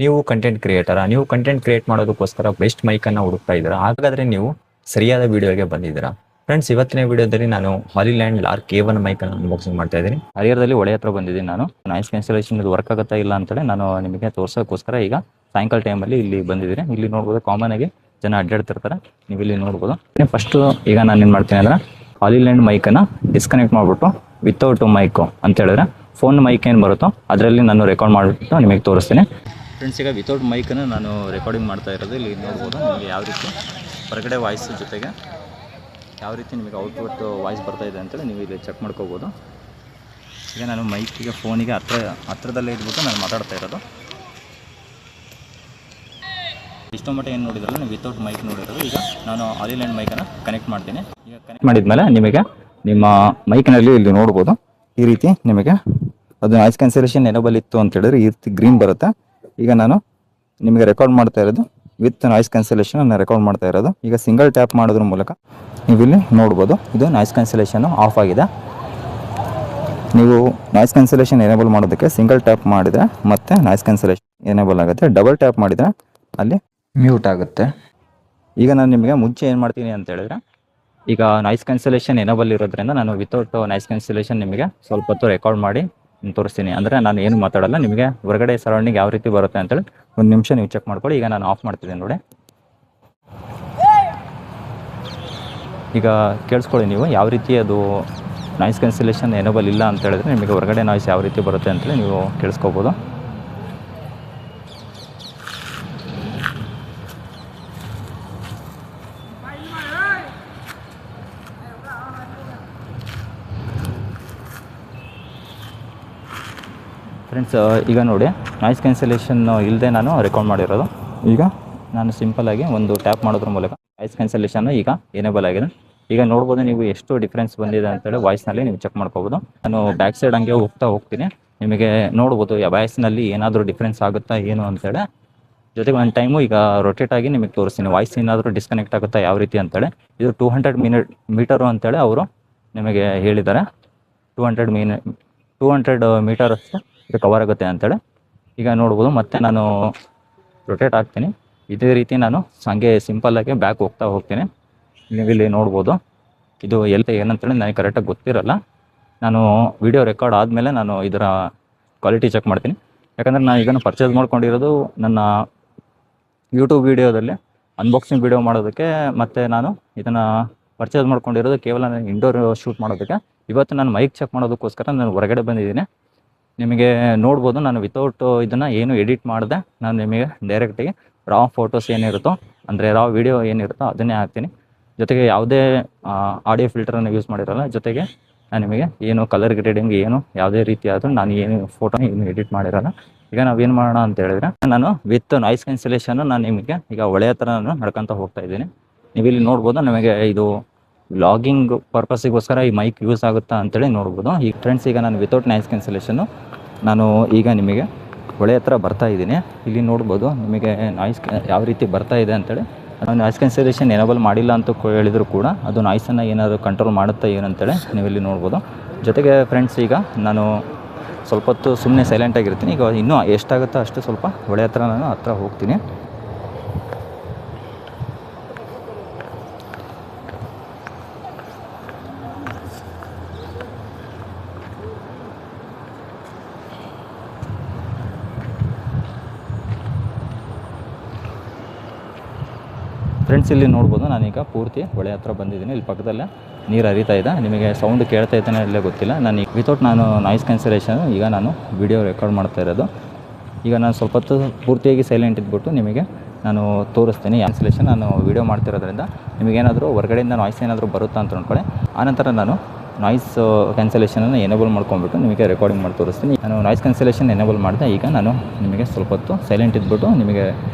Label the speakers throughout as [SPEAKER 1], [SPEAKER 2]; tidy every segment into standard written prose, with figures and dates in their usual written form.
[SPEAKER 1] ನೀವು ಕಂಟೆಂಟ್ ಕ್ರಿಯೇಟರಾ? ನೀವು content create ಮಾಡೋದಕ್ಕೋಸ್ಕರ ಬೆಸ್ಟ್ ಮೈಕನ್ನು ಹುಡುಕ್ತಾ ಇದ್ದೀರಾ? ಹಾಗಾದರೆ ನೀವು ಸರಿಯಾದ ವಿಡಿಯೋಗೆ ಬಂದಿದ್ದೀರಾ. ಫ್ರೆಂಡ್ಸ್, ಇವತ್ತಿನ ವಿಡಿಯೋದಲ್ಲಿ ನಾನು ಹಾಲಿಲ್ಯಾಂಡ್ ಲಾರ್ಕ್ K1 ಮೈಕನ್ನು ಅನ್ಬಾಕ್ಸಿಂಗ್ ಮಾಡ್ತಾ ಇದ್ದೀನಿ. ಹರಿಹರದಲ್ಲಿ ಒಳೆ ಹತ್ರ ಬಂದಿದ್ದೀನಿ ನಾನು. ನಾಯ್ಸ್ ಕ್ಯಾನ್ಸಲೇಷನ್ ಇದು ವರ್ಕ್ ಆಗುತ್ತಾ ಇಲ್ಲ ಅಂತೇಳಿ ನಾನು ನಿಮಗೆ ತೋರ್ಸೋಕ್ಕೋಸ್ಕರ ಈಗ ಸಾಯಂಕಾಲ ಟೈಮಲ್ಲಿ ಇಲ್ಲಿ ಬಂದಿದ್ದೀನಿ. ಇಲ್ಲಿ ನೋಡ್ಬೋದು ಕಾಮನ್ ಆಗಿ ಜನ ಅಡ್ಡಾಡ್ತಿರ್ತಾರೆ, ನೀವು ಇಲ್ಲಿ ನೋಡ್ಬೋದು. ಫಸ್ಟು ಈಗ ನಾನು ಏನು ಮಾಡ್ತೀನಿ ಅಂದರೆ ಹಾಲಿಲ್ಯಾಂಡ್ ಮೈಕನ್ನು ಡಿಸ್ಕನೆಕ್ಟ್ ಮಾಡಿಬಿಟ್ಟು ವಿತೌಟ್ ಮೈಕು ಅಂತ ಹೇಳಿದ್ರೆ ಫೋನ್ ಮೈಕ್ ಏನು ಬರುತ್ತೋ ಅದರಲ್ಲಿ ನಾನು ರೆಕಾರ್ಡ್ ಮಾಡಿಬಿಟ್ಟು ನಿಮಗೆ ತೋರಿಸ್ತೀನಿ. ಫ್ರೆಂಡ್ಸ್, ಈಗ ವಿತೌಟ್ ಮೈಕನ್ನು ನಾನು ರೆಕಾರ್ಡಿಂಗ್ ಮಾಡ್ತಾ ಇರೋದು. ಇಲ್ಲಿ ನೋಡ್ಬೋದು ನಿಮಗೆ ಯಾವ ರೀತಿ ಹೊರಗಡೆ ವಾಯ್ಸ್ ಜೊತೆಗೆ ಯಾವ ರೀತಿ ನಿಮಗೆ ಔಟ್ಪುಟ್ ವಾಯ್ಸ್ ಬರ್ತಾ ಇದೆ ಅಂತೇಳಿ ನೀವು ಇಲ್ಲಿ ಚೆಕ್ ಮಾಡ್ಕೋಬೋದು. ಈಗ ನಾನು ಮೈಕಿಗೆ ಫೋನಿಗೆ ಹತ್ರದಲ್ಲೇ ಇದ್ಬಿಟ್ಟು ನಾನು ಮಾತಾಡ್ತಾ ಇರೋದು. ಇಷ್ಟೋ ಮಟ್ಟ ಏನು ನೋಡಿದ್ರಲ್ಲ ನೀವು ವಿತೌಟ್ ಮೈಕ್ ನೋಡಿರೋದು. ಈಗ ನಾನು ಹಾಲಿಲ್ಯಾಂಡ್ ಮೈಕನ್ನು ಕನೆಕ್ಟ್ ಮಾಡ್ತೀನಿ. ಈಗ ಕನೆಕ್ಟ್ ಮಾಡಿದ್ಮೇಲೆ ನಿಮಗೆ ನಿಮ್ಮ ಮೈಕ್ನಲ್ಲಿ ಇಲ್ಲಿ ನೋಡ್ಬೋದು ಈ ರೀತಿ ನಿಮಗೆ ಅದು ನಾಯ್ಸ್ ಕ್ಯಾನ್ಸಲೇಷನ್ ಎನೇಬಲ್ ಇತ್ತು ಅಂತ ಹೇಳಿದ್ರೆ ಈ ರೀತಿ ಗ್ರೀನ್ ಬರುತ್ತೆ. ಈಗ ನಾನು ನಿಮಗೆ ರೆಕಾರ್ಡ್ ಮಾಡ್ತಾ ಇರೋದು ವಿತ್ ನಾಯ್ಸ್ ಕ್ಯಾನ್ಸಲೇಷನ್ ನಾನು ರೆಕಾರ್ಡ್ ಮಾಡ್ತಾ ಇರೋದು. ಈಗ ಸಿಂಗಲ್ ಟ್ಯಾಪ್ ಮಾಡೋದ್ರ ಮೂಲಕ ನೀವು ಇಲ್ಲಿ ನೋಡ್ಬೋದು ಇದು ನಾಯ್ಸ್ ಕ್ಯಾನ್ಸಲೇಷನ್ ಆಫ್ ಆಗಿದೆ. ನೀವು ನಾಯ್ಸ್ ಕ್ಯಾನ್ಸಲೇಷನ್ ಎನೇಬಲ್ ಮಾಡೋದಕ್ಕೆ ಸಿಂಗಲ್ ಟ್ಯಾಪ್ ಮಾಡಿದರೆ ಮತ್ತೆ ನಾಯ್ಸ್ ಕ್ಯಾನ್ಸಲೇಷನ್ ಎನೇಬಲ್ ಆಗುತ್ತೆ. ಡಬಲ್ ಟ್ಯಾಪ್ ಮಾಡಿದರೆ ಅಲ್ಲಿ ಮ್ಯೂಟ್ ಆಗುತ್ತೆ. ಈಗ ನಾನು ನಿಮಗೆ ಮುಂಚೆ ಏನು ಮಾಡ್ತೀನಿ ಅಂತ ಹೇಳಿದ್ರೆ, ಈಗ ನಾಯ್ಸ್ ಕ್ಯಾನ್ಸಲೇಷನ್ ಎನೇಬಲ್ ಇರೋದ್ರಿಂದ ನಾನು ವಿತೌಟ್ ನಾಯ್ಸ್ ಕ್ಯಾನ್ಸಲೇಷನ್ ನಿಮಗೆ ಸ್ವಲ್ಪ ಹೊತ್ತು ರೆಕಾರ್ಡ್ ಮಾಡಿ ತೋರಿಸ್ತೀನಿ. ಅಂದರೆ ನಾನು ಏನು ಮಾತಾಡಲ್ಲ, ನಿಮಗೆ ಹೊರಗಡೆ ಸರೌಂಡಿಂಗ್ ಯಾವ ರೀತಿ ಬರುತ್ತೆ ಅಂತೇಳಿ ಒಂದು ನಿಮಿಷ ನೀವು ಚೆಕ್ ಮಾಡ್ಕೊಳ್ಳಿ. ಈಗ ನಾನು ಆಫ್ ಮಾಡ್ತಿದ್ದೀನಿ ನೋಡಿ. ಈಗ ಕೇಳಿಸ್ಕೊಳ್ಳಿ ನೀವು ಯಾವ ರೀತಿ ಅದು ನಾಯ್ಸ್ ಕ್ಯಾನ್ಸಲೇಷನ್ ಎನೇಬಲ್ ಇಲ್ಲ ಅಂತ ಹೇಳಿದ್ರೆ ನಿಮಗೆ ಹೊರಗಡೆ ನಾಯ್ಸ್ ಯಾವ ರೀತಿ ಬರುತ್ತೆ ಅಂತೇಳಿ ನೀವು ಕೇಳಿಸ್ಕೋಬೋದು. ಫ್ರೆಂಡ್ಸ್, ಈಗ ನೋಡಿ ನಾಯ್ಸ್ ಕ್ಯಾನ್ಸಲೇಷನ್ ಇಲ್ಲದೆ ನಾನು ರೆಕಾರ್ಡ್ ಮಾಡಿರೋದು. ಈಗ ನಾನು ಸಿಂಪಲ್ಲಾಗಿ ಒಂದು ಟ್ಯಾಪ್ ಮಾಡೋದ್ರ ಮೂಲಕ ನಾಯ್ಸ್ ಕ್ಯಾನ್ಸಲೇಷನ್ ಈಗ ಎನೇಬಲ್ ಆಗಿದೆ. ಈಗ ನೋಡ್ಬೋದು ನೀವು ಎಷ್ಟು ಡಿಫ್ರೆನ್ಸ್ ಬಂದಿದೆ ಅಂತೇಳಿ ವಾಯ್ಸ್ನಲ್ಲಿ ನೀವು ಚೆಕ್ ಮಾಡ್ಕೋಬೋದು. ನಾನು ಬ್ಯಾಕ್ ಸೈಡ್ ಹಂಗೆ ಹೋಗ್ತೀನಿ, ನಿಮಗೆ ನೋಡ್ಬೋದು ವಾಯ್ಸ್ನಲ್ಲಿ ಏನಾದರೂ ಡಿಫ್ರೆನ್ಸ್ ಆಗುತ್ತಾ ಏನು ಅಂತೇಳಿ. ಜೊತೆಗೆ ಒಂದು ಟೈಮು ಈಗ ರೊಟೇಟ್ ಆಗಿ ನಿಮಗೆ ತೋರಿಸ್ತೀನಿ ವಾಯ್ಸ್ ಏನಾದರೂ ಡಿಸ್ಕನೆಕ್ಟ್ ಆಗುತ್ತಾ ಯಾವ ರೀತಿ ಅಂತೇಳಿ. ಇದು 200 ಮೀಟರು ಅಂತೇಳಿ ಅವರು ನಿಮಗೆ ಹೇಳಿದ್ದಾರೆ. 200 ಮೀಟರ್ ಅಷ್ಟು ಇದು ಕವರ್ ಆಗುತ್ತೆ ಅಂತೇಳಿ. ಈಗ ನೋಡ್ಬೋದು ಮತ್ತೆ ನಾನು ರೊಟೇಟ್ ಆಗ್ತೀನಿ. ಇದೇ ರೀತಿ ನಾನು ಹಂಗೆ ಸಿಂಪಲ್ಲಾಗಿ ಬ್ಯಾಕ್ ಹೋಗ್ತೀನಿ. ನೀವು ಇಲ್ಲಿ ನೋಡ್ಬೋದು ಇದು ಏನಂತೇಳಿ ನನಗೆ ಕರೆಕ್ಟಾಗಿ ಗೊತ್ತಿರಲ್ಲ. ನಾನು ವಿಡಿಯೋ ರೆಕಾರ್ಡ್ ಆದಮೇಲೆ ನಾನು ಇದರ ಕ್ವಾಲಿಟಿ ಚೆಕ್ ಮಾಡ್ತೀನಿ. ಯಾಕಂದರೆ ನಾನು ಈಗ ಪರ್ಚೇಸ್ ಮಾಡ್ಕೊಂಡಿರೋದು ನನ್ನ ಯೂಟ್ಯೂಬ್ ವೀಡಿಯೋದಲ್ಲಿ ಅನ್ಬಾಕ್ಸಿಂಗ್ ವೀಡಿಯೋ ಮಾಡೋದಕ್ಕೆ, ಮತ್ತು ನಾನು ಇದನ್ನು ಪರ್ಚೇಸ್ ಮಾಡ್ಕೊಂಡಿರೋದು ಕೇವಲ ನಾನು ಇಂಡೋರ್ ಶೂಟ್ ಮಾಡೋದಕ್ಕೆ. ಇವತ್ತು ನಾನು ಮೈಕ್ ಚೆಕ್ ಮಾಡೋದಕ್ಕೋಸ್ಕರ ನಾನು ಹೊರಗಡೆ ಬಂದಿದ್ದೀನಿ. ನಿಮಗೆ ನೋಡ್ಬೋದು ನಾನು ವಿತೌಟ್ ಇದನ್ನು ಏನು ಎಡಿಟ್ ಮಾಡಿದೆ, ನಾನು ನಿಮಗೆ ಡೈರೆಕ್ಟಿಗೆ ರಾ ಫೋಟೋಸ್ ಏನಿರುತ್ತೋ ಅಂದರೆ ರಾ ವಿಡಿಯೋ ಏನಿರುತ್ತೋ ಅದನ್ನೇ ಹಾಕ್ತೀನಿ. ಜೊತೆಗೆ ಯಾವುದೇ ಆಡಿಯೋ ಫಿಲ್ಟರನ್ನು ಯೂಸ್ ಮಾಡಿರಲ್ಲ. ಜೊತೆಗೆ ನಾನು ನಿಮಗೆ ಏನು ಕಲರ್ ಗ್ರೇಡಿಂಗ್ ಏನು ಯಾವುದೇ ರೀತಿ ಆದರೂ ನಾನು ಏನು ಫೋಟೋನ ಏನು ಎಡಿಟ್ ಮಾಡಿರಲ್ಲ. ಈಗ ನಾವೇನು ಮಾಡೋಣ ಅಂತ ಹೇಳಿದ್ರೆ, ನಾನು ವಿತ್ ನಾಯ್ಸ್ ಕ್ಯಾನ್ಸಲೇಷನ್ನು ನಾನು ನಿಮಗೆ ಈಗ ಒಳ್ಳೆ ಹತ್ರ ನಾನು ನಡ್ಕೊತ ಹೋಗ್ತಾ ಇದ್ದೀನಿ. ನೀವು ಇಲ್ಲಿ ನೋಡ್ಬೋದು ನಮಗೆ ಇದು ವ್ಲಾಗಿಂಗ್ ಪರ್ಪಸ್ಸಿಗೋಸ್ಕರ ಈ ಮೈಕ್ ಯೂಸ್ ಆಗುತ್ತಾ ಅಂತೇಳಿ ನೋಡ್ಬೋದು. ಈಗ ಫ್ರೆಂಡ್ಸ್, ಈಗ ನಾನು ವಿತೌಟ್ ನಾಯ್ಸ್ ಕ್ಯಾನ್ಸಲೇಷನ್ನು ನಾನು ಈಗ ನಿಮಗೆ ಒಳ್ಳೆ ಹತ್ರ ಬರ್ತಾ ಇದ್ದೀನಿ. ಇಲ್ಲಿ ನೋಡ್ಬೋದು ನಿಮಗೆ ನಾಯ್ಸ್ ಯಾವ ರೀತಿ ಬರ್ತಾ ಇದೆ ಅಂತೇಳಿ. ನಾವು ನಾಯ್ಸ್ ಕ್ಯಾನ್ಸಲೇಷನ್ ಎನೇಬಲ್ ಮಾಡಿಲ್ಲ ಅಂತ ಹೇಳಿದ್ರು ಕೂಡ ಅದು ನಾಯ್ಸನ್ನು ಏನಾದರೂ ಕಂಟ್ರೋಲ್ ಮಾಡುತ್ತಾ ಏನಂತೇಳಿ ನೀವು ಇಲ್ಲಿ ನೋಡ್ಬೋದು. ಜೊತೆಗೆ ಫ್ರೆಂಡ್ಸ್, ಈಗ ನಾನು ಸ್ವಲ್ಪ ಹೊತ್ತು ಸುಮ್ಮನೆ ಸೈಲೆಂಟಾಗಿರ್ತೀನಿ. ಈಗ ಇನ್ನೂ ಎಷ್ಟಾಗುತ್ತೋ ಅಷ್ಟು ಸ್ವಲ್ಪ ಒಳ್ಳೆ ಹತ್ರ ನಾನು ಹತ್ರ ಹೋಗ್ತೀನಿ. ಫ್ರೆಂಡ್ಸ್, ಇಲ್ಲಿ ನೋಡ್ಬೋದು ನಾನೀಗ ಪೂರ್ತಿ ಹೊಳೆ ಹತ್ರ ಬಂದಿದ್ದೀನಿ. ಇಲ್ಲಿ ಪಕ್ಕದಲ್ಲೇ ನೀರು ಹರಿತಾ ಇದೆ. ನಿಮಗೆ ಸೌಂಡ್ ಕೇಳ್ತಾ ಇದ್ದಾನೆ ಇಲ್ಲೇ ಗೊತ್ತಿಲ್ಲ. ನಾನು ವಿತೌಟ್ ನಾನು ನಾಯ್ಸ್ ಕ್ಯಾನ್ಸಲೇಷನ್ ಈಗ ನಾನು ವಿಡಿಯೋ ರೆಕಾರ್ಡ್ ಮಾಡ್ತಾ ಇರೋದು. ಈಗ ನಾನು ಸ್ವಲ್ಪ ಹೊತ್ತು ಪೂರ್ತಿಯಾಗಿ ಸೈಲೆಂಟ್ ಇದ್ಬಿಟ್ಟು ನಿಮಗೆ ನಾನು ತೋರಿಸ್ತೀನಿ. ಕ್ಯಾನ್ಸಲೇಷನ್ ನಾನು ವಿಡಿಯೋ ಮಾಡ್ತಿರೋದ್ರಿಂದ ನಿಮಗೇನಾದರೂ ಹೊರಗಡೆಯಿಂದ ನಾಯ್ಸ್ ಏನಾದರೂ ಬರುತ್ತಾ ಅಂತ ಅಂದ್ಕೊಳ್ಳಿ. ಆನಂತರ ನಾನು ನಾಯ್ಸ್ ಕ್ಯಾನ್ಸಲೇಷನನ್ನು ಎನೇಬಲ್ ಮಾಡ್ಕೊಂಡ್ಬಿಟ್ಟು ನಿಮಗೆ ರೆಕಾರ್ಡಿಂಗ್ ಮಾಡಿ ತೋರಿಸ್ತೀನಿ. ನಾನು ನಾಯ್ಸ್ ಕ್ಯಾನ್ಸಲೇಷನ್ ಎನೇಬಲ್ ಮಾಡಿದೆ. ಈಗ ನಾನು ನಿಮಗೆ ಸ್ವಲ್ಪ ಹೊತ್ತು ಸೈಲೆಂಟ್ ಇದ್ಬಿಟ್ಟು ನಿಮಗೆ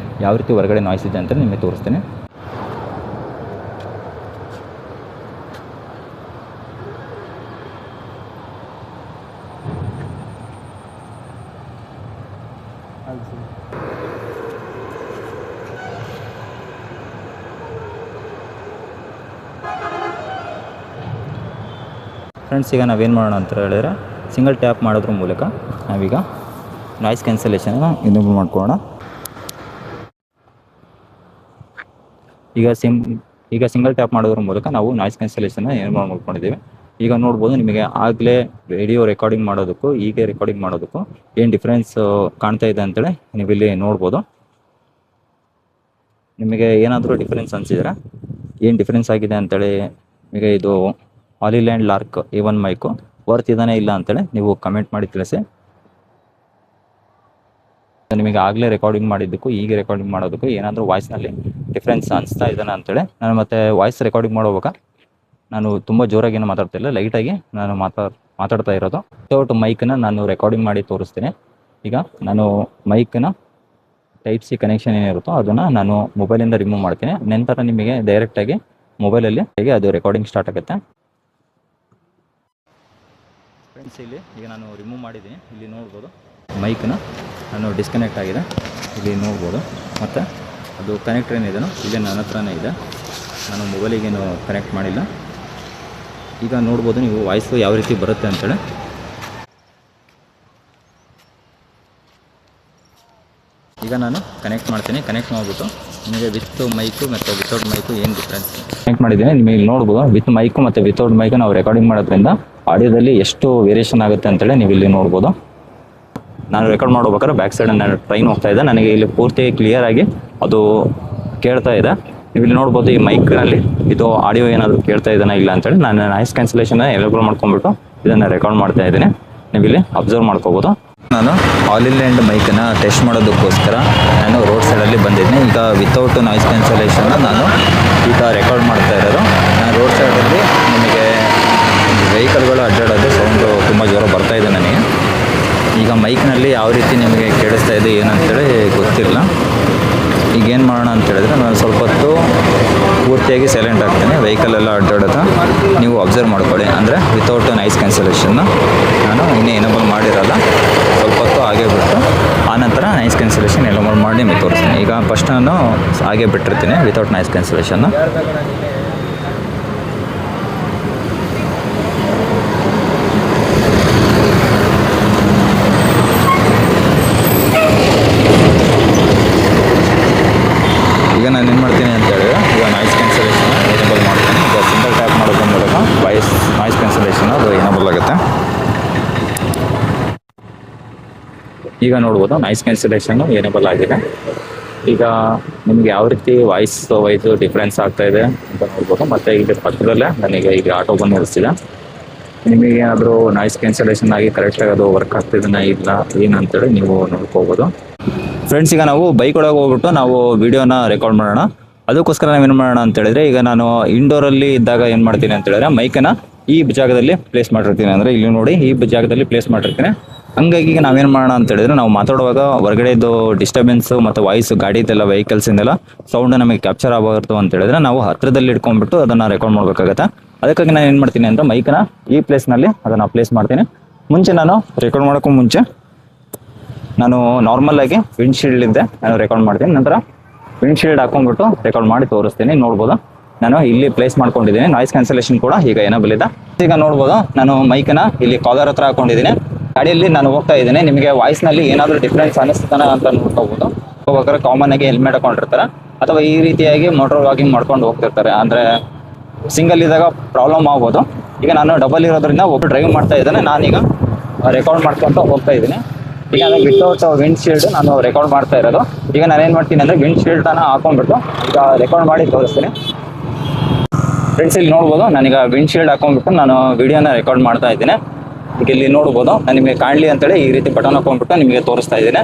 [SPEAKER 1] ಯಾವ ರೀತಿ ಹೊರಗಡೆ ನಾಯ್ಸ್ ಇದೆ ಅಂತ ನಿಮಗೆ ತೋರಿಸ್ತೀನಿ. ಫ್ರೆಂಡ್ಸ್, ಈಗ ನಾವೇನು ಮಾಡೋಣ ಅಂತ ಹೇಳಿದ್ರೆ ಸಿಂಗಲ್ ಟ್ಯಾಪ್ ಮಾಡೋದ್ರ ಮೂಲಕ ನಾವೀಗ ನಾಯ್ಸ್ ಕ್ಯಾನ್ಸಲೇಷನ್ನ ಎನೇಬಲ್ ಮಾಡ್ಕೊಳ್ಳೋಣ. ಈಗ ಈಗ ಸಿಂಗಲ್ ಟ್ಯಾಪ್ ಮಾಡೋದ್ರ ಮೂಲಕ ನಾವು ನಾಯ್ಸ್ ಕ್ಯಾನ್ಸಲೇಷನ್ ಏನು ಮಾಡ್ಕೊಂಡಿದ್ದೀವಿ. ಈಗ ನೋಡ್ಬೋದು ನಿಮಗೆ ಆಗಲೇ ವಿಡಿಯೋ ರೆಕಾರ್ಡಿಂಗ್ ಮಾಡೋದಕ್ಕೂ ಈಗ ರೆಕಾರ್ಡಿಂಗ್ ಮಾಡೋದಕ್ಕೂ ಏನು ಡಿಫ್ರೆನ್ಸ್ ಕಾಣ್ತಾ ಇದೆ ಅಂತೇಳಿ ನೀವು ಇಲ್ಲಿ ನೋಡ್ಬೋದು. ನಿಮಗೆ ಏನಾದರೂ ಡಿಫ್ರೆನ್ಸ್ ಅನಿಸಿದ್ರೆ ಏನು ಡಿಫ್ರೆನ್ಸ್ ಆಗಿದೆ ಅಂತೇಳಿ ಈಗ ಇದು ಹಾಲಿಲ್ಯಾಂಡ್ ಲಾರ್ಕ್ A1 ಮೈಕು ವರ್ತ್ ಇದಾನೆ ಇಲ್ಲ ಅಂತೇಳಿ ನೀವು ಕಮೆಂಟ್ ಮಾಡಿ ತಿಳಿಸಿ. ನಿಮಗೆ ಆಗಲೇ ರೆಕಾರ್ಡಿಂಗ್ ಮಾಡಿದ್ದಕ್ಕೂ ಈಗ ರೆಕಾರ್ಡಿಂಗ್ ಮಾಡೋದಕ್ಕೂ ಏನಾದರೂ ವಾಯ್ಸ್ನಲ್ಲಿ ಡಿಫ್ರೆನ್ಸ್ ಅನಿಸ್ತಾ ಇದ್ದಾನೆ ಅಂತೇಳಿ. ನಾನು ಮತ್ತೆ ವಾಯ್ಸ್ ರೆಕಾರ್ಡಿಂಗ್ ಮಾಡುವಾಗ ನಾನು ತುಂಬ ಜೋರಾಗಿ ಏನು ಮಾತಾಡ್ತಿಲ್ಲ, ಲೈಟಾಗಿ ನಾನು ಮಾತಾಡ್ತಾ ಇರೋದು. ವಿತೌಟ್ ಮೈಕನ್ನ ನಾನು ರೆಕಾರ್ಡಿಂಗ್ ಮಾಡಿ ತೋರಿಸ್ತೀನಿ. ಈಗ ನಾನು ಮೈಕನ್ನ ಟೈಪ್ ಸಿ ಕನೆಕ್ಷನ್ ಏನಿರುತ್ತೋ ಅದನ್ನು ನಾನು ಮೊಬೈಲಿಂದ ರಿಮೂವ್ ಮಾಡ್ತೀನಿ. ನಂತರ ನಿಮಗೆ ಡೈರೆಕ್ಟಾಗಿ ಮೊಬೈಲಲ್ಲಿ ಹೇಗೆ ಅದು ರೆಕಾರ್ಡಿಂಗ್ ಸ್ಟಾರ್ಟ್ ಆಗುತ್ತೆ. ಫ್ರೆಂಡ್ಸ್, ಇಲ್ಲಿ ಈಗ ನಾನು ರಿಮೂವ್ ಮಾಡಿದ್ದೀನಿ. ಇಲ್ಲಿ ನೋಡ್ಬೋದು ಮೈಕನ್ನ ನಾನು ಡಿಸ್ಕನೆಕ್ಟ್ ಆಗಿದೆ, ಇಲ್ಲಿ ನೋಡ್ಬೋದು. ಮತ್ತು ಅದು ಕನೆಕ್ಟರ್ ಏನಿದೆಯೋ ಇಲ್ಲೇ ನನ್ನ ಹತ್ರನೇ ಇದೆ, ನಾನು ಮೊಬೈಲಿಗೇನು ಕನೆಕ್ಟ್ ಮಾಡಿಲ್ಲ. ಈಗ ನೋಡ್ಬೋದು ನೀವು ವಾಯ್ಸು ಯಾವ ರೀತಿ ಬರುತ್ತೆ ಅಂತೇಳಿ. ಈಗ ನಾನು ಕನೆಕ್ಟ್ ಮಾಡ್ತೀನಿ. ಕನೆಕ್ಟ್ ಮಾಡಿಬಿಟ್ಟು ನಿಮಗೆ ವಿತ್ ಮೈಕು ಮತ್ತು ವಿತೌಟ್ ಮೈಕು ಏನು ಡಿಫ್ರೆನ್ಸ್ ಕನೆಕ್ಟ್ ಮಾಡಿದ್ದೀನಿ ನಿಮಗೆ ಇಲ್ಲಿ ನೋಡ್ಬೋದು. ವಿತ್ ಮೈಕು ಮತ್ತು ವಿತೌಟ್ ಮೈಕು ನಾವು ರೆಕಾರ್ಡಿಂಗ್ ಮಾಡೋದ್ರಿಂದ ಆಡಿಯೋದಲ್ಲಿ ಎಷ್ಟು ವೇರಿಯೇಷನ್ ಆಗುತ್ತೆ ಅಂತೇಳಿ ನೀವು ಇಲ್ಲಿ ನೋಡ್ಬೋದು. ನಾನು ರೆಕಾರ್ಡ್ ಮಾಡ್ಬೇಕಾದ್ರೆ ಬ್ಯಾಕ್ ಸೈಡ್ ನಾನು ಟ್ರೈನ್ ಹೋಗ್ತಾ ಇದೆ, ನನಗೆ ಇಲ್ಲಿ ಪೂರ್ತಿ ಕ್ಲಿಯರಾಗಿ ಅದು ಕೇಳ್ತಾ ಇದೆ. ನೀವು ಇಲ್ಲಿ ನೋಡ್ಬೋದು ಈ ಮೈಕ್ನಲ್ಲಿ ಇದು ಆಡಿಯೋ ಏನಾದರೂ ಕೇಳ್ತಾ ಇದ್ದಾನೆ ಇಲ್ಲ ಅಂತೇಳಿ ನಾನು ನಾಯ್ಸ್ ಕ್ಯಾನ್ಸಲೇಷನ್ ಎನೇಬಲ್ ಮಾಡ್ಕೊಂಡ್ಬಿಟ್ಟು ಇದನ್ನು ರೆಕಾರ್ಡ್ ಮಾಡ್ತಾ ಇದ್ದೀನಿ. ನೀವು ಇಲ್ಲಿ ಅಬ್ಸರ್ವ್ ಮಾಡ್ಕೋಬೋದು. ನಾನು ಹಾಲಿಲ್ಯಾಂಡ್ ಮೈಕನ್ನು ಟೆಸ್ಟ್ ಮಾಡೋದಕ್ಕೋಸ್ಕರ ನಾನು ರೋಡ್ ಸೈಡಲ್ಲಿ ಬಂದಿದ್ದೀನಿ. ಈಗ ವಿತೌಟ್ ನಾಯ್ಸ್ ಕ್ಯಾನ್ಸಲೇಷನ್ನ ನಾನು ಈಗ ರೆಕಾರ್ಡ್ ಮಾಡ್ತಾ ಇರೋದು. ನಾನು ರೋಡ್ ಸೈಡಲ್ಲಿ ನಿಮಗೆ ವೆಹಿಕಲ್ಗಳು ಅಡ್ಡಾಡೋದು ಸೌಂಡು ತುಂಬ ಜೋರ ಬರ್ತಾ ಇದೆ ನನಗೆ. ಈಗ ಮೈಕ್ನಲ್ಲಿ ಯಾವ ರೀತಿ ನಿಮಗೆ ಕೇಳಿಸ್ತಾ ಇದೆ ಏನಂತೇಳಿ ಗೊತ್ತಿಲ್ಲ. ಈಗ ಏನು ಮಾಡೋಣ ಅಂತ ಹೇಳಿದ್ರೆ ನಾನು ಸ್ವಲ್ಪ ಹೊತ್ತು ಪೂರ್ತಿಯಾಗಿ ಸೈಲೆಂಟ್ ಆಗ್ತೇನೆ. ವೆಹಿಕಲೆಲ್ಲ ಅಡ್ಡಾಡೋದು ನೀವು ಅಬ್ಸರ್ವ್ ಮಾಡ್ಕೊಳ್ಳಿ. ಅಂದರೆ ವಿತೌಟ್ ನಾಯ್ಸ್ ಕ್ಯಾನ್ಸಲೇಷನ್ನ ನಾನು ಇನ್ನೂ ಎನೇಬಲ್ ಮಾಡಿರಲ್ಲ. ಸ್ವಲ್ಪ ಹೊತ್ತು ಹಾಗೆ ಬಿಟ್ಟು ಆನಂತರ ನಾಯ್ಸ್ ಕ್ಯಾನ್ಸಲೇಷನ್ ಎನೇಬಲ್ ಮಾಡಿ ನಿಮಗೆ ತೋರಿಸ್ತೀನಿ. ಈಗ ಫಸ್ಟ್ ನಾನು ಹಾಗೆ ಬಿಟ್ಟಿರ್ತೀನಿ ವಿತೌಟ್ ನಾಯ್ಸ್ ಕ್ಯಾನ್ಸಲೇಷನ್ನ. ಈಗ ನಾನು ಏನು ಮಾಡ್ತೀನಿ ಅಂತ ಹೇಳಿದ್ರೆ ಈಗ ನಾಯ್ಸ್ ಕ್ಯಾನ್ಸಲೇಷನ್ ಎನೇಬಲ್ ಮಾಡ್ತೀನಿ. ಈಗ ಸಿಂಗಲ್ ಟ್ಯಾಪ್ ಮಾಡೋದ್ರ ಮೂಲಕ ನಾಯ್ಸ್ ಕ್ಯಾನ್ಸಲೇಷನ್ ಅದು ಎನೇಬಲ್ ಆಗುತ್ತೆ. ಈಗ ನೋಡ್ಬೋದು ನಾಯ್ಸ್ ಕ್ಯಾನ್ಸಲೇಷನ್ ಎನೇಬಲ್ ಆಗಿದೆ. ಈಗ ನಿಮಗೆ ಯಾವ ರೀತಿ ವಾಯ್ಸ್ ಡಿಫ್ರೆನ್ಸ್ ಆಗ್ತಾ ಇದೆ ಅಂತ ನೋಡ್ಬೋದು. ಮತ್ತು ಈಗ ಪಕ್ಕದಲ್ಲೇ ನನಗೆ ಈಗ ಆಟೋ ಬಂದು ನಿಲ್ಲಿಸ್ತಿದೆ. ನಿಮಗೆ ಏನಾದರೂ ನಾಯ್ಸ್ ಕ್ಯಾನ್ಸಲೇಷನ್ ಆಗಿ ಕರೆಕ್ಟಾಗಿ ಅದು ವರ್ಕ್ ಆಗ್ತಿದ್ದಾನೆ ಇಲ್ಲ ಏನಂತೇಳಿ ನೀವು ನೋಡ್ಕೋಬೋದು. ಫ್ರೆಂಡ್ಸ್, ಈಗ ನಾವು ಬೈಕ್ ಒಳಗೆ ಹೋಗ್ಬಿಟ್ಟು ನಾವು ವಿಡಿಯೋನ ರೆಕಾರ್ಡ್ ಮಾಡೋಣ. ಅದಕ್ಕೋಸ್ಕರ ನಾವೇನು ಮಾಡೋಣ ಅಂತ ಹೇಳಿದ್ರೆ ಈಗ ನಾನು ಇಂಡೋರಲ್ಲಿ ಇದ್ದಾಗ ಏನು ಮಾಡ್ತೀನಿ ಅಂತ ಹೇಳಿದ್ರೆ ಮೈಕನ್ನು ಈ ಜಾಗದಲ್ಲಿ ಪ್ಲೇಸ್ ಮಾಡಿರ್ತೀನಿ. ಅಂದರೆ ಇಲ್ಲಿ ನೋಡಿ ಈ ಜಾಗದಲ್ಲಿ ಪ್ಲೇಸ್ ಮಾಡಿರ್ತೀನಿ. ಹಂಗಾಗಿ ಈಗ ನಾವೇನು ಮಾಡೋಣ ಅಂತ ಹೇಳಿದ್ರೆ ನಾವು ಮಾತಾಡುವಾಗ ಹೊರಗಡೆದು ಡಿಸ್ಟರ್ಬೆನ್ಸು ಮತ್ತು ವಾಯ್ಸು ಗಾಡಿದೆಲ್ಲ ವೆಹಿಕಲ್ಸಿಂದೆಲ್ಲ ಸೌಂಡ್ ನಮಗೆ ಕ್ಯಾಪ್ಚರ್ ಆಗಬಾರ್ದು ಅಂತ ಹೇಳಿದ್ರೆ ನಾವು ಹತ್ತಿರದಲ್ಲಿ ಇಟ್ಕೊಂಡ್ಬಿಟ್ಟು ಅದನ್ನು ರೆಕಾರ್ಡ್ ಮಾಡಬೇಕಾಗತ್ತೆ. ಅದಕ್ಕಾಗಿ ನಾನು ಏನು ಮಾಡ್ತೀನಿ ಅಂದರೆ ಮೈಕನ್ನ ಈ ಪ್ಲೇಸ್ನಲ್ಲಿ ಅದನ್ನು ಪ್ಲೇಸ್ ಮಾಡ್ತೀನಿ. ಮುಂಚೆ ನಾನು ರೆಕಾರ್ಡ್ ಮಾಡೋಕ್ಕೂ ಮುಂಚೆ ನಾನು ನಾರ್ಮಲಾಗಿ ವಿಂಡ್ಶೀಲ್ಡಿಂದ ನಾನು ರೆಕಾರ್ಡ್ ಮಾಡ್ತೀನಿ. ನಂತರ ವಿಂಡ್ಶೀಲ್ಡ್ ಹಾಕೊಂಡ್ಬಿಟ್ಟು ರೆಕಾರ್ಡ್ ಮಾಡಿ ತೋರಿಸ್ತೀನಿ. ನೋಡ್ಬೋದು ನಾನು ಇಲ್ಲಿ ಪ್ಲೇಸ್ ಮಾಡ್ಕೊಂಡಿದ್ದೀನಿ. ನಾಯ್ಸ್ ಕ್ಯಾನ್ಸಲೇಷನ್ ಕೂಡ ಈಗ ಎನೇಬಲ್ ಇದೆ. ಈಗ ನೋಡ್ಬೋದು ನಾನು ಮೈಕನ್ನ ಇಲ್ಲಿ ಕಾಲರ್ ಹತ್ರ ಹಾಕೊಂಡಿದ್ದೀನಿ. ಗಾಡಿಯಲ್ಲಿ ನಾನು ಹೋಗ್ತಾ ಇದ್ದೀನಿ. ನಿಮಗೆ ವಾಯ್ಸ್ನಲ್ಲಿ ಏನಾದರೂ ಡಿಫ್ರೆನ್ಸ್ ಅನ್ನಿಸ್ತಾನೆ ಅಂತ ನೋಡ್ಕೋಬೋದು. ಹೋಗ್ಬೇಕಾದ್ರೆ ಕಾಮನ್ ಆಗಿ ಹೆಲ್ಮೆಟ್ ಹಾಕೊಂಡಿರ್ತಾರೆ ಅಥವಾ ಈ ರೀತಿಯಾಗಿ ಮೋಟರ್ ವಾಕಿಂಗ್ ಮಾಡ್ಕೊಂಡು ಹೋಗ್ತಿರ್ತಾರೆ. ಅಂದರೆ ಸಿಂಗಲ್ ಇದ್ದಾಗ ಪ್ರಾಬ್ಲಮ್ ಆಗ್ಬೋದು. ಈಗ ನಾನು ಡಬಲ್ ಇರೋದ್ರಿಂದ ಒಬ್ಬ ಡ್ರೈವ್ ಮಾಡ್ತಾ ಇದ್ದಾನೆ, ನಾನೀಗ ರೆಕಾರ್ಡ್ ಮಾಡ್ಕೊತ ಹೋಗ್ತಾ ಇದ್ದೀನಿ. ಈಗ ನಾನು ವಿತೌಟ್ ವಿಂಡ್ಶೀಲ್ಡ್ ನಾನು ರೆಕಾರ್ಡ್ ಮಾಡ್ತಾ ಇರೋದು. ಈಗ ನಾನೇನು ಮಾಡ್ತೀನಿ ಅಂದರೆ ವಿಂಡ್ಶೀಲ್ಡನ್ನು ಹಾಕೊಂಡ್ಬಿಟ್ಟು ಈಗ ರೆಕಾರ್ಡ್ ಮಾಡಿ ತೋರಿಸ್ತೀನಿ. ಫ್ರೆಂಡ್ಸ್, ಇಲ್ಲಿ ನೋಡ್ಬೋದು ನಾನೀಗ ವಿಂಡ್ಶೀಲ್ಡ್ ಹಾಕೊಂಡ್ಬಿಟ್ಟು ನಾನು ವಿಡಿಯೋನ ರೆಕಾರ್ಡ್ ಮಾಡ್ತಾ ಇದ್ದೀನಿ. ಈಗ ಇಲ್ಲಿ ನೋಡ್ಬೋದು ನಾನು ನಿಮಗೆ ಕಾಣಲಿ ಅಂತೇಳಿ ಈ ರೀತಿ ಬಟನ್ ಹಾಕೊಂಡ್ಬಿಟ್ಟು ನಿಮಗೆ ತೋರಿಸ್ತಾ ಇದ್ದೀನಿ.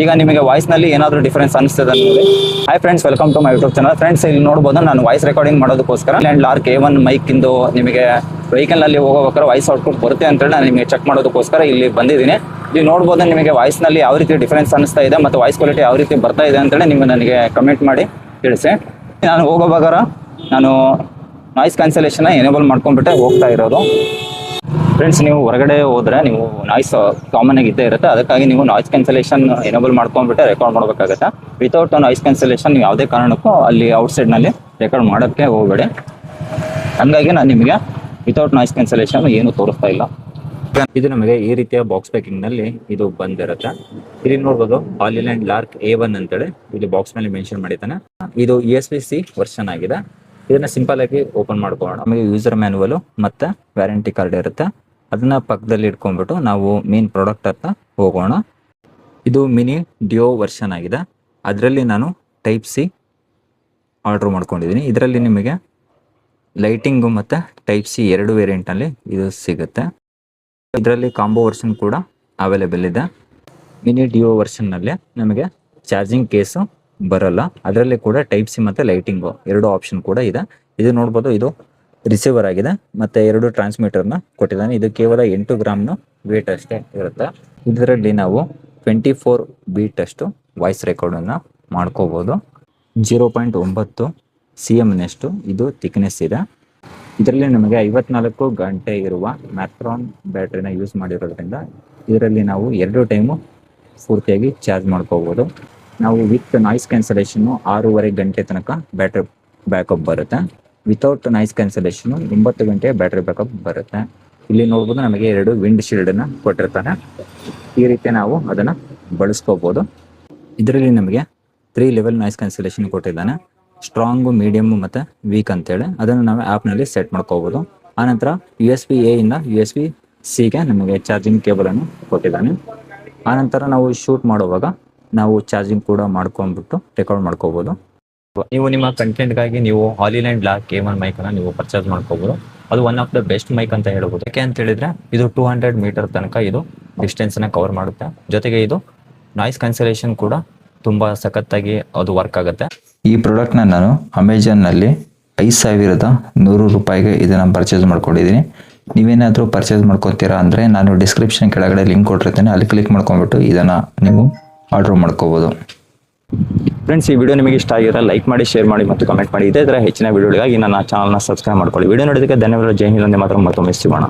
[SPEAKER 1] ಈಗ ನಿಮಗೆ ವಾಯ್ಸ್ನಲ್ಲಿ ಏನಾದರೂ ಡಿಫ್ರೆನ್ಸ್ ಅನಿಸ್ತದೆ ನೋಡಿ. Hi friends, welcome to my YouTube channel. Friends, ಇಲ್ಲಿ ನೋಡ್ಬೋದು ನಾನು ವಾಯ್ಸ್ ರೆಕಾರ್ಡಿಂಗ್ ಮಾಡೋದಕ್ಕೋಸ್ಕರ ಹಾಲಿಲ್ಯಾಂಡ್ ಲಾರ್ಕ್ A1 ಮೈಕಿಂದು ನಿಮಗೆ ವೆಹಿಕಲ್ನಲ್ಲಿ ಹೋಗೋಬೇಕಾದ್ರೆ ವಾಯ್ಸ್ ಔಟ್ಪುಟ್ ಬರುತ್ತೆ ಅಂತೇಳಿ ನಾನು ನಿಮಗೆ ಚೆಕ್ ಮಾಡೋದಕ್ಕೋಸ್ಕರ ಇಲ್ಲಿ ಬಂದಿದ್ದೀನಿ. ಇಲ್ಲಿ ನೋಡ್ಬೋದು ನಿಮಗೆ ವಾಯ್ಸ್ನಲ್ಲಿ ಯಾವ ರೀತಿ ಡಿಫ್ರೆನ್ಸ್ ಅನಿಸ್ತಾ ಇದೆ ಮತ್ತು ವಾಯ್ಸ್ ಕ್ವಾಲಿಟಿ ಯಾವ ರೀತಿ ಬರ್ತಾ ಇದೆ ಅಂತೇಳಿ ನೀವು ನನಗೆ ಕಮೆಂಟ್ ಮಾಡಿ ತಿಳಿಸಿ. ನಾನು ಹೋಗೋವಾಗ ನಾನು ನಾಯ್ಸ್ ಕ್ಯಾನ್ಸಲೇಷನ್ನ ಎನೇಬಲ್ ಮಾಡ್ಕೊಂಡ್ಬಿಟ್ಟೆ ಹೋಗ್ತಾ ಇರೋದು. ಫ್ರೆಂಡ್ಸ್, ನೀವು ಹೊರಗಡೆ ಹೋದರೆ ನೀವು ನಾಯ್ಸ್ ಕಾಮನ್ ಆಗಿ ಇದ್ದೇ ಇರುತ್ತೆ. ಅದಕ್ಕಾಗಿ ನೀವು ನಾಯ್ಸ್ ಕ್ಯಾನ್ಸಲೇಷನ್ ಎನೇಬಲ್ ಮಾಡ್ಕೊಂಡ್ಬಿಟ್ಟೆ ರೆಕಾರ್ಡ್ ಮಾಡಬೇಕಾಗುತ್ತೆ. ವಿತೌಟ್ ನಾಯ್ಸ್ ಕ್ಯಾನ್ಸಲೇಷನ್ ನೀವು ಯಾವುದೇ ಕಾರಣಕ್ಕೂ ಅಲ್ಲಿ ಔಟ್ಸೈಡ್ನಲ್ಲಿ ರೆಕಾರ್ಡ್ ಮಾಡೋಕ್ಕೆ ಹೋಗಬೇಡಿ. ಹಂಗಾಗಿ ನಾನು ನಿಮಗೆ ವಿತೌಟ್ ನಾಯ್ಸ್ ಕ್ಯಾನ್ಸಲೇಷನ್ ಏನು ತೋರಿಸ್ತಾ ಇಲ್ಲ. ಇದು ನಮಗೆ ಈ ರೀತಿಯ ಬಾಕ್ಸ್ ಪ್ಯಾಕಿಂಗ್ನಲ್ಲಿ ಇದು ಬಂದಿರುತ್ತೆ. ಇಲ್ಲಿ ನೋಡ್ಬೋದು ಹಾಲಿಲ್ಯಾಂಡ್ ಲಾರ್ಕ್ A1 ಅಂತೇಳಿ ಇಲ್ಲಿ ಬಾಕ್ಸ್ ಮೇಲೆ ಮೆನ್ಷನ್ ಮಾಡಿದ್ದಾನೆ. ಇದು USB-C ವರ್ಷನ್ ಆಗಿದೆ. ಇದನ್ನ ಸಿಂಪಲ್ ಆಗಿ ಓಪನ್ ಮಾಡ್ಕೊಳ್ಳೋಣ. ನಮಗೆ ಯೂಸರ್ ಮ್ಯಾನುವಲ್ ಮತ್ತೆ ವ್ಯಾರಂಟಿ ಕಾರ್ಡ್ ಇರುತ್ತೆ. ಅದನ್ನ ಪಕ್ಕದಲ್ಲಿ ಇಟ್ಕೊಂಡ್ಬಿಟ್ಟು ನಾವು ಮೇನ್ ಪ್ರಾಡಕ್ಟ್ ಹತ್ರ ಹೋಗೋಣ. ಇದು ಮಿನಿ ಡಿಯೋ ವರ್ಷನ್ ಆಗಿದೆ. ಅದರಲ್ಲಿ ನಾನು Type-C ಆರ್ಡರ್ ಮಾಡ್ಕೊಂಡಿದ್ದೀನಿ. ಇದರಲ್ಲಿ ನಿಮಗೆ ಲೈಟಿಂಗು ಮತ್ತು Type-C ಎರಡು ವೇರಿಯಂಟಲ್ಲಿ ಇದು ಸಿಗುತ್ತೆ. ಇದರಲ್ಲಿ ಕಾಂಬೋ ವರ್ಷನ್ ಕೂಡ ಅವೈಲೇಬಲ್ ಇದೆ. ಮಿನಿ ಡಿಯೋ ವರ್ಷನ್ನಲ್ಲಿ ನಮಗೆ ಚಾರ್ಜಿಂಗ್ ಕೇಸು ಬರಲ್ಲ. ಅದರಲ್ಲಿ ಕೂಡ Type-C ಮತ್ತು ಲೈಟಿಂಗು ಎರಡು ಆಪ್ಷನ್ ಕೂಡ ಇದೆ. ಇದು ನೋಡ್ಬೋದು, ಇದು ರಿಸೀವರ್ ಆಗಿದೆ ಮತ್ತು 2 ಟ್ರಾನ್ಸ್ಮಿಟರ್ನ ಕೊಟ್ಟಿದ್ದಾನೆ. ಇದು ಕೇವಲ 8 ಗ್ರಾಮ್ನ ವೇಟ್ ಅಷ್ಟೇ ಇರುತ್ತೆ. ಇದರಲ್ಲಿ ನಾವು 24 ಬೀಟ್ ಅಷ್ಟು ವಾಯ್ಸ್ ರೆಕಾರ್ಡನ್ನು ಮಾಡ್ಕೋಬೋದು. 0.9 cm ಇದು ಥಿಕ್ನೆಸ್ ಇದೆ. ಇದರಲ್ಲಿ ನಮಗೆ 54 ಗಂಟೆ ಇರುವ ಮ್ಯಾಕ್ರಾನ್ ಬ್ಯಾಟ್ರಿನ ಯೂಸ್ ಮಾಡಿರೋದ್ರಿಂದ ಇದರಲ್ಲಿ ನಾವು 2 ಟೈಮು ಪೂರ್ತಿಯಾಗಿ ಚಾರ್ಜ್ ಮಾಡ್ಕೋಬೋದು. ನಾವು ವಿತ್ ನಾಯ್ಸ್ ಕ್ಯಾನ್ಸಲೇಷನ್ನು 6.5 ಗಂಟೆ ತನಕ ಬ್ಯಾಟ್ರಿ ಬ್ಯಾಕಪ್ ಬರುತ್ತೆ. ವಿತೌಟ್ ನಾಯ್ಸ್ ಕ್ಯಾನ್ಸಲೇಷನ್ನು 9 ಗಂಟೆ ಬ್ಯಾಟ್ರಿ ಬ್ಯಾಕಪ್ ಬರುತ್ತೆ. ಇಲ್ಲಿ ನೋಡ್ಬೋದು ನಮಗೆ 2 ವಿಂಡ್ ಶೀಲ್ಡನ್ನು ಕೊಟ್ಟಿರ್ತಾನೆ. ಈ ರೀತಿ ನಾವು ಅದನ್ನು ಬಳಸ್ಕೋಬೋದು. ಇದರಲ್ಲಿ ನಮಗೆ 3 ಲೆವೆಲ್ ನಾಯ್ಸ್ ಕ್ಯಾನ್ಸಲೇಷನ್ ಕೊಟ್ಟಿದ್ದಾನೆ. ಸ್ಟ್ರಾಂಗು, ಮೀಡಿಯಮ್ಮು ಮತ್ತು ವೀಕ್ ಅಂತೇಳಿ ಅದನ್ನು ನಾವು ಆ್ಯಪ್ನಲ್ಲಿ ಸೆಟ್ ಮಾಡ್ಕೋಬೋದು. ಆನಂತರ USB-A ಇಂದ USB-Cಗೆ ನಮಗೆ ಚಾರ್ಜಿಂಗ್ ಕೇಬಲನ್ನು ಕೊಟ್ಟಿದ್ದಾನೆ. ಆನಂತರ ನಾವು ಶೂಟ್ ಮಾಡುವಾಗ ನಾವು ಚಾರ್ಜಿಂಗ್ ಕೂಡ ಮಾಡ್ಕೊಂಡ್ಬಿಟ್ಟು ರೆಕಾರ್ಡ್ ಮಾಡ್ಕೋಬೋದು. ನೀವು ನಿಮ್ಮ ಕಂಟೆಂಟ್ಗಾಗಿ ನೀವು ಹಾಲಿಲ್ಯಾಂಡ್ ಬ್ಲಾಕ್ K1 ಮೈಕನ್ನು ನೀವು ಪರ್ಚೇಸ್ ಮಾಡ್ಕೋಬೋದು. ಅದು one of the best mic ಅಂತ ಹೇಳ್ಬೋದು. ಯಾಕೆ ಅಂತ ಹೇಳಿದ್ರೆ ಇದು 200 ಮೀಟರ್ ತನಕ ಇದು ಡಿಸ್ಟೆನ್ಸನ್ನು ಕವರ್ ಮಾಡುತ್ತೆ. ಜೊತೆಗೆ ಇದು ನಾಯ್ಸ್ ಕ್ಯಾನ್ಸಲೇಷನ್ ಕೂಡ ತುಂಬ ಸಖತ್ತಾಗಿ ಅದು ವರ್ಕ್ ಆಗುತ್ತೆ.
[SPEAKER 2] ಈ ಪ್ರಾಡಕ್ಟ್ನ ನಾನು ಅಮೆಜಾನ್ನಲ್ಲಿ 5100 ರೂಪಾಯಿಗೆ ಇದನ್ನು ಪರ್ಚೇಸ್ ಮಾಡ್ಕೊಂಡಿದ್ದೀನಿ. ನೀವೇನಾದರೂ ಪರ್ಚೇಸ್ ಮಾಡ್ಕೊತೀರಾ ಅಂದರೆ ನಾನು ಡಿಸ್ಕ್ರಿಪ್ಷನ್ ಕೆಳಗಡೆ ಲಿಂಕ್ ಕೊಟ್ಟಿರ್ತೇನೆ, ಅಲ್ಲಿ ಕ್ಲಿಕ್ ಮಾಡ್ಕೊಂಡ್ಬಿಟ್ಟು ಇದನ್ನು ನೀವು ಆರ್ಡರ್ ಮಾಡ್ಕೋಬೋದು.
[SPEAKER 1] ಫ್ರೆಂಡ್ಸ್, ಈ ವಿಡಿಯೋ ನಿಮಗೆ ಇಷ್ಟ ಆಗಿದ್ರೆ ಲೈಕ್ ಮಾಡಿ, ಶೇರ್ ಮಾಡಿ ಮತ್ತು ಕಮೆಂಟ್ ಮಾಡಿ. ಇದೇ ಥರ ಹೆಚ್ಚಿನ ವಿಡಿಯೋಗಳಿಗಾಗಿ ನನ್ನ ಚಾನಲ್ನ ಸಬ್ಸ್ಕ್ರೈಬ್ ಮಾಡ್ಕೊಳ್ಳಿ. ವಿಡಿಯೋ ನೋಡೋದಕ್ಕೆ ಧನ್ಯವಾದ. ಜೈ ಹಿಂದ್, ಮಾತ್ರ ಮತ್ತೊಮ್ಮೆ ಸಿಗೋಣ.